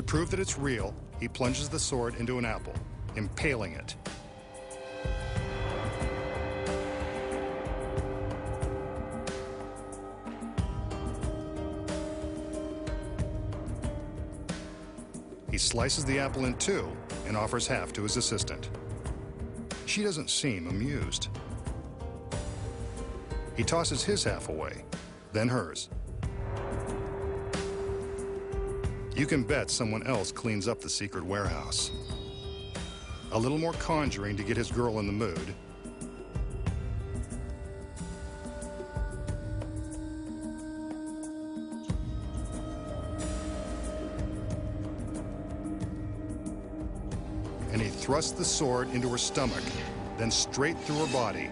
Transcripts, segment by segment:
prove that it's real, he plunges the sword into an apple, impaling it. He slices the apple in two and offers half to his assistant. She doesn't seem amused. He tosses his half away, then hers. You can bet someone else cleans up the secret warehouse. A little more conjuring to get his girl in the mood. And he thrusts the sword into her stomach, then straight through her body.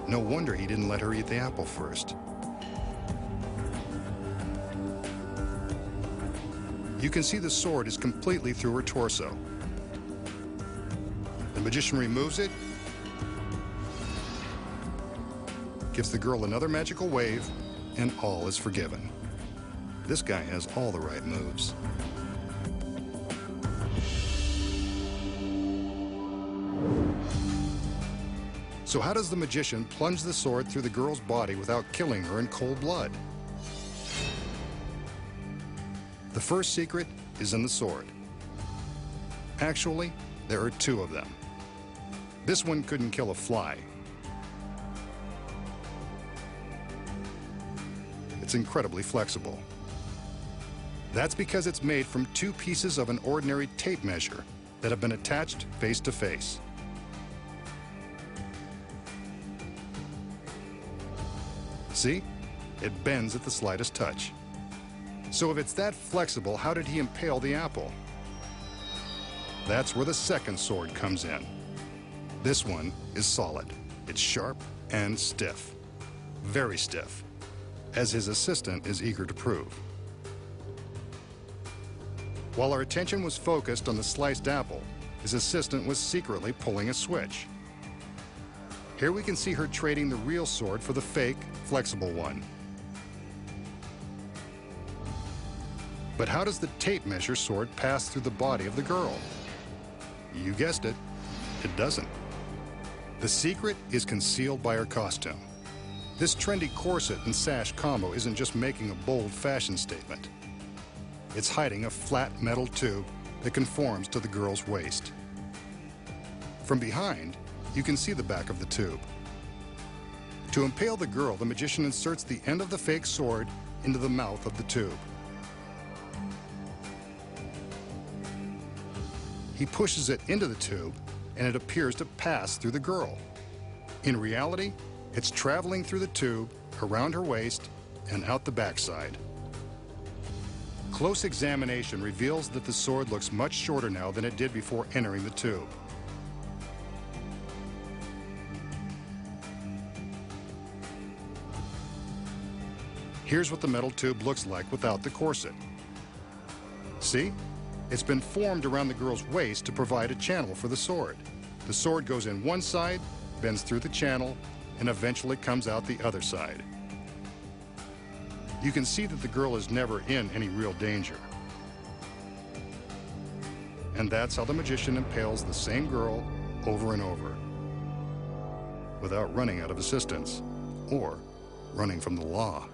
No wonder he didn't let her eat the apple first. You can see the sword is completely through her torso. The magician removes it, gives the girl another magical wave, and all is forgiven. This guy has all the right moves. So how does the magician plunge the sword through the girl's body without killing her in cold blood? The first secret is in the sword. Actually, there are two of them. This one couldn't kill a fly. It's incredibly flexible. That's because it's made from two pieces of an ordinary tape measure that have been attached face to face. See? It bends at the slightest touch. So if it's that flexible, how did he impale the apple? That's where the second sword comes in. This one is solid. It's sharp and stiff. Very stiff, as his assistant is eager to prove. While our attention was focused on the sliced apple, his assistant was secretly pulling a switch. Here we can see her trading the real sword for the fake, flexible one. But how does the tape measure sword pass through the body of the girl? You guessed it, it doesn't. The secret is concealed by her costume. This trendy corset and sash combo isn't just making a bold fashion statement. It's hiding a flat metal tube that conforms to the girl's waist. From behind, you can see the back of the tube. To impale the girl, the magician inserts the end of the fake sword into the mouth of the tube. He pushes it into the tube, and it appears to pass through the girl. In reality, it's traveling through the tube, around her waist, and out the backside. Close examination reveals that the sword looks much shorter now than it did before entering the tube. Here's what the metal tube looks like without the corset. See? It's been formed around the girl's waist to provide a channel for the sword. The sword goes in one side, bends through the channel, and eventually comes out the other side. You can see that the girl is never in any real danger. And that's how the magician impales the same girl over and over, without running out of assistance or running from the law.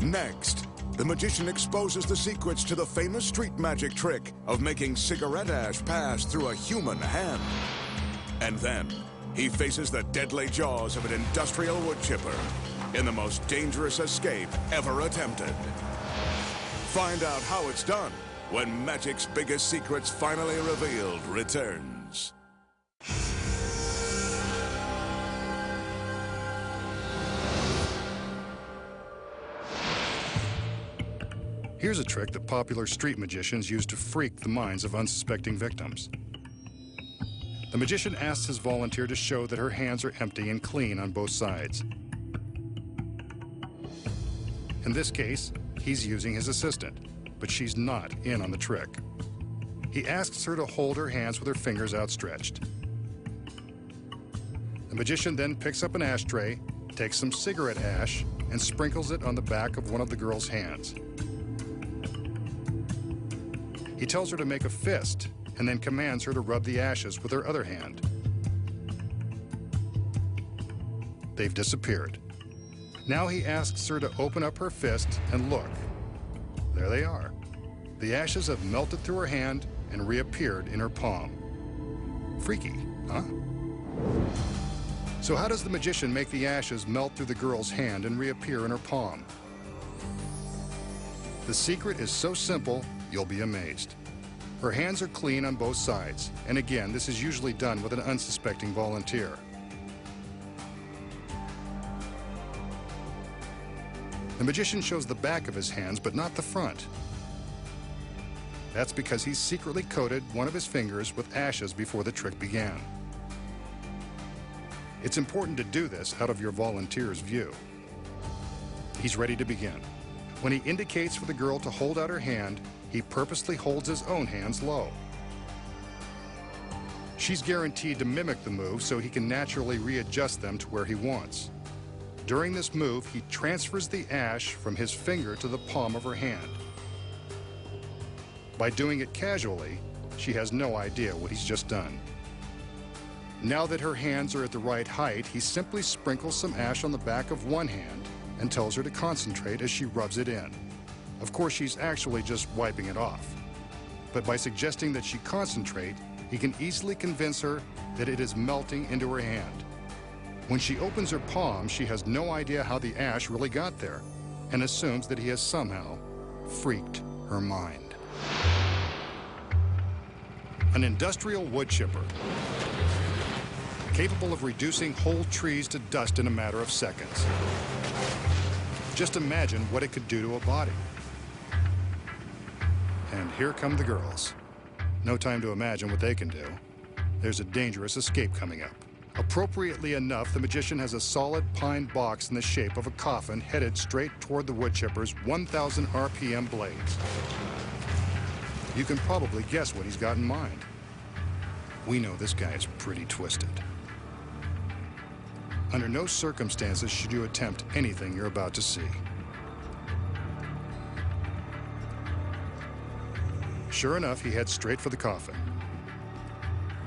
Next, the magician exposes the secrets to the famous street magic trick of making cigarette ash pass through a human hand. And then, he faces the deadly jaws of an industrial wood chipper in the most dangerous escape ever attempted. Find out how it's done when Magic's Biggest Secrets Finally Revealed returns. Here's a trick that popular street magicians use to freak the minds of unsuspecting victims. The magician asks his volunteer to show that her hands are empty and clean on both sides. In this case, he's using his assistant, but she's not in on the trick. He asks her to hold her hands with her fingers outstretched. The magician then picks up an ashtray, takes some cigarette ash, and sprinkles it on the back of one of the girl's hands. He tells her to make a fist and then commands her to rub the ashes with her other hand. They've disappeared. Now he asks her to open up her fist and look. There they are. The ashes have melted through her hand and reappeared in her palm. Freaky, huh? So how does the magician make the ashes melt through the girl's hand and reappear in her palm? The secret is so simple, you'll be amazed. Her hands are clean on both sides, and again, this is usually done with an unsuspecting volunteer. The magician shows the back of his hands, but not the front. That's because he secretly coated one of his fingers with ashes before the trick began. It's important to do this out of your volunteer's view. He's ready to begin. When he indicates for the girl to hold out her hand, he purposely holds his own hands low. She's guaranteed to mimic the move so he can naturally readjust them to where he wants. During this move, he transfers the ash from his finger to the palm of her hand. By doing it casually, she has no idea what he's just done. Now that her hands are at the right height, he simply sprinkles some ash on the back of one hand and tells her to concentrate as she rubs it in. Of course, she's actually just wiping it off. But by suggesting that she concentrate, he can easily convince her that it is melting into her hand. When she opens her palm, she has no idea how the ash really got there and assumes that he has somehow freaked her mind. An industrial wood chipper, capable of reducing whole trees to dust in a matter of seconds. Just imagine what it could do to a body. And here come the girls. No time to imagine what they can do. There's a dangerous escape coming up. Appropriately enough, the magician has a solid pine box in the shape of a coffin headed straight toward the wood chipper's 1,000 RPM blades. You can probably guess what he's got in mind. We know this guy is pretty twisted. Under no circumstances should you attempt anything you're about to see. Sure enough, he heads straight for the coffin.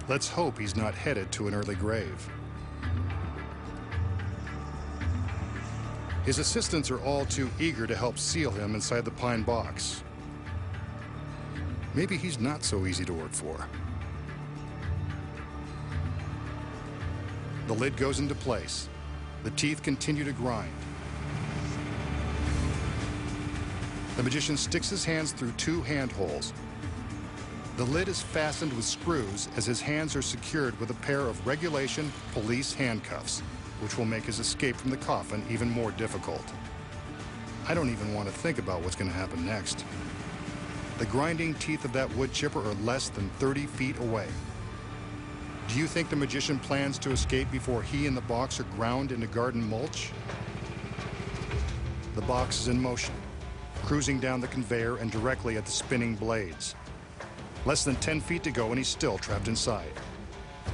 Let's hope he's not headed to an early grave. His assistants are all too eager to help seal him inside the pine box. Maybe he's not so easy to work for. The lid goes into place. The teeth continue to grind. The magician sticks his hands through two handholds. The lid is fastened with screws as his hands are secured with a pair of regulation police handcuffs, which will make his escape from the coffin even more difficult. I don't even want to think about what's going to happen next. The grinding teeth of that wood chipper are less than 30 feet away. Do you think the magician plans to escape before he and the box are ground into garden mulch? The box is in motion, cruising down the conveyor and directly at the spinning blades. Less than 10 feet to go and he's still trapped inside.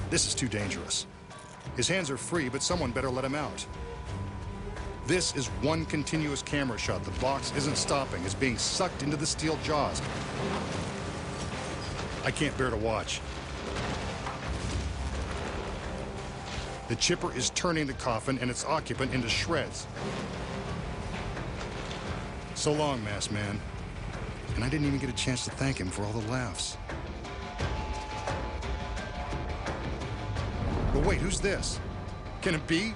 This is too dangerous. His hands are free, but someone better let him out. This is one continuous camera shot. The box isn't stopping. It's being sucked into the steel jaws. I can't bear to watch. The chipper is turning the coffin and its occupant into shreds. So long, Masked Man. And I didn't even get a chance to thank him for all the laughs. But wait, who's this? Can it be?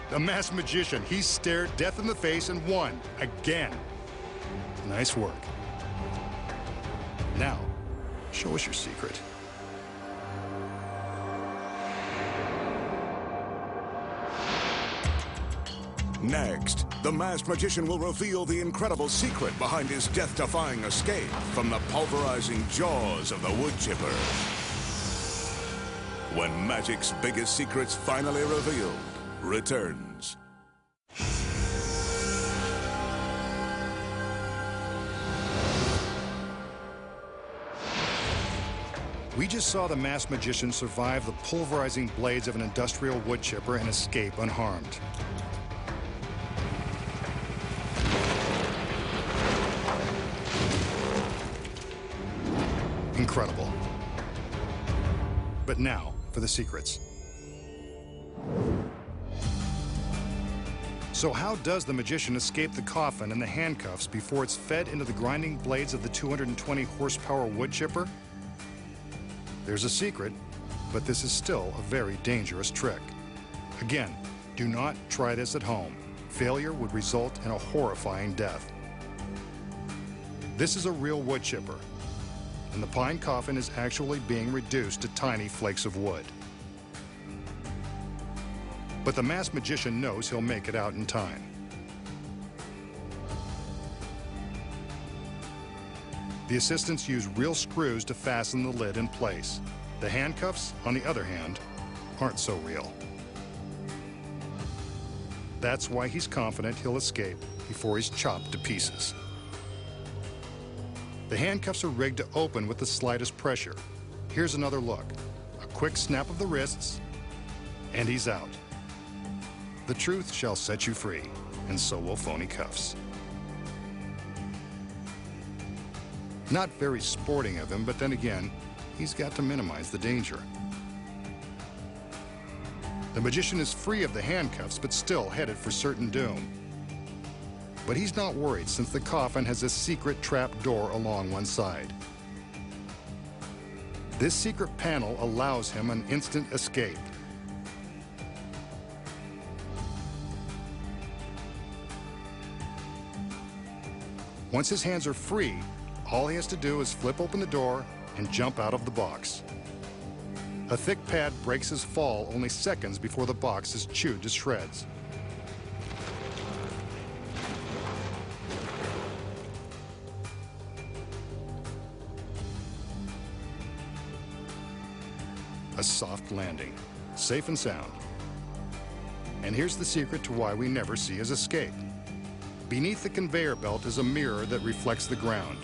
The masked magician. He stared death in the face and won. Again. Nice work. Now, show us your secret. Next, the masked magician will reveal the incredible secret behind his death-defying escape from the pulverizing jaws of the wood chipper. When magic's biggest secrets finally revealed returns. We just saw the masked magician survive the pulverizing blades of an industrial wood chipper and escape unharmed. Incredible. But now for the secrets. So how does the magician escape the coffin and the handcuffs before it's fed into the grinding blades of the 220 horsepower wood chipper? There's a secret, but this is still a very dangerous trick. Again, do not try this at home. Failure would result in a horrifying death. This is a real wood chipper, and the pine coffin is actually being reduced to tiny flakes of wood. But the masked magician knows he'll make it out in time. The assistants use real screws to fasten the lid in place. The handcuffs, on the other hand, aren't so real. That's why he's confident he'll escape before he's chopped to pieces. The handcuffs are rigged to open with the slightest pressure. Here's another look. A quick snap of the wrists, and he's out. The truth shall set you free, and so will phony cuffs. Not very sporting of him, but then again, he's got to minimize the danger. The magician is free of the handcuffs, but still headed for certain doom. But he's not worried, since the coffin has a secret trap door along one side. This secret panel allows him an instant escape. Once his hands are free, all he has to do is flip open the door and jump out of the box. A thick pad breaks his fall only seconds before the box is chewed to shreds. A soft landing, safe and sound. And here's the secret to why we never see his escape. Beneath the conveyor belt is a mirror that reflects the ground.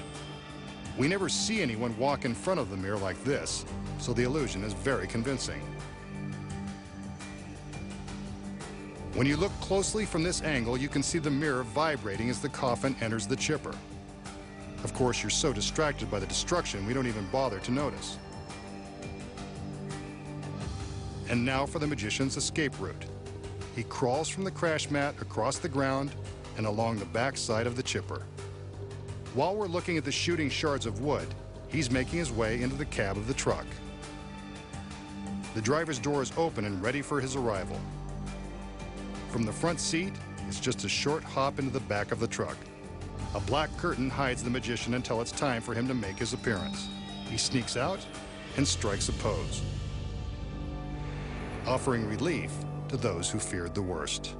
We never see anyone walk in front of the mirror like this, so the illusion is very convincing. When you look closely from this angle, you can see the mirror vibrating as the coffin enters the chipper. Of course, you're so distracted by the destruction, we don't even bother to notice. And now for the magician's escape route. He crawls from the crash mat across the ground and along the back side of the chipper. While we're looking at the shooting shards of wood, he's making his way into the cab of the truck. The driver's door is open and ready for his arrival. From the front seat, it's just a short hop into the back of the truck. A black curtain hides the magician until it's time for him to make his appearance. He sneaks out and strikes a pose, offering relief to those who feared the worst.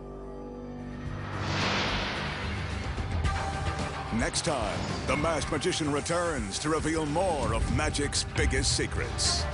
Next time, the masked magician returns to reveal more of magic's biggest secrets.